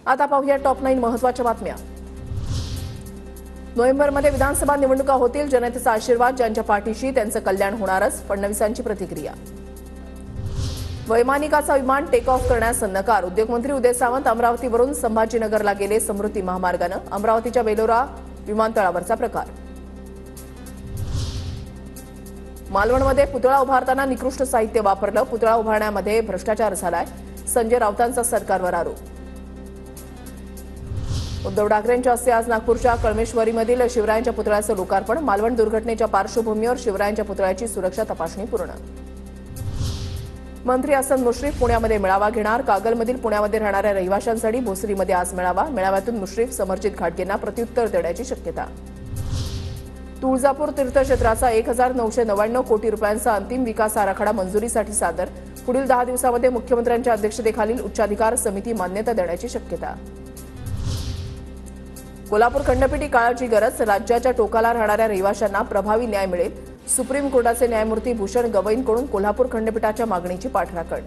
आता पाहूया टॉप 9 महत्त्वाच्या बातम्या। नोव्हेंबरमध्ये विधानसभा निवडणुका होतील, जनतेचा आशीर्वाद ज्यांच्या पाठीशी त्यांचं कल्याण होणारच, फडणवीसांची प्रतिक्रिया। वैमानिकाचा विमान टेक ऑफ करण्यास नकार, उद्योगमंत्री उदय सामंत अमरावतीवरून संभाजीनगरला गेले समृद्धी महामार्गाने, अमरावतीच्या बेलोरा विमानतळावरचा प्रकार। मालवणमध्ये पुतळा उभारताना निकृष्ट साहित्य वापरलं, पुतळा उभारण्यामध्ये भ्रष्टाचार झालाय, संजय राऊतांचा सरकारवर आरोप। उद्धव ठाकरेंच्या हस्ते आज नागपूरच्या कळमेश्वरीमधील शिवरायांच्या पुतळ्याचं लोकार्पण, मालवण दुर्घटनेच्या पार्श्वभूमीवर शिवरायांच्या पुतळ्याची सुरक्षा तपासणी पूर्ण। मंत्री हसन मुश्रीफ पुण्यामध्ये मेळावा घेणार, कागलमधील पुण्यामध्ये राहणाऱ्या रहिवाशांसाठी भोसरीमध्ये आज मेळावा, मेळाव्यातून मुश्रीफ समर्जित घाटगेंना प्रत्युत्तर देण्याची शक्यता। तुळजापूर तीर्थक्षेत्राचा 1999 कोटी रुपयांचा अंतिम विकास आराखडा मंजुरीसाठी सादर, पुढील 10 दिवसांमध्ये मुख्यमंत्र्यांच्या अध्यक्षतेखालील उच्चाधिकार समिती मान्यता देण्याची शक्यता। कोल्हापूर खंडपीठ काळाची गरज, राज्याच्या टोकाला राहणाऱ्या रहिवाशांना प्रभावी न्याय मिळेल, सुप्रीम कोर्टाचे न्यायमूर्ती भूषण गवईंकडून कोल्हापूर खंडपीठाच्या मागणीची पाठराखण।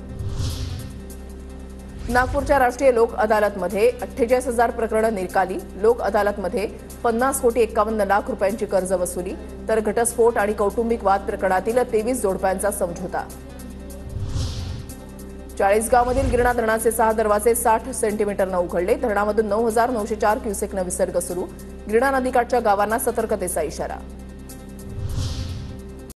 नागपूरच्या राष्ट्रीय लोक अदालतमध्ये 48,000 प्रकरणं निकाली, लोक अदालतमध्ये 50,51,00,000 रुपयांची कर्ज वसुली, तर घटस्फोट आणि कौटुंबिक वाद प्रकरणातील 23 जोडप्यांचा समझोता। चाळीसगावमधील गिरणा धरणाचे 6 दरवाजे 60 सेंटीमीटरनं उघडले, धरणामधून 9,904 क्युसेकनं विसर्ग सुरू, गिरणा नदीकाठच्या गावांना सतर्कतेचा इशारा।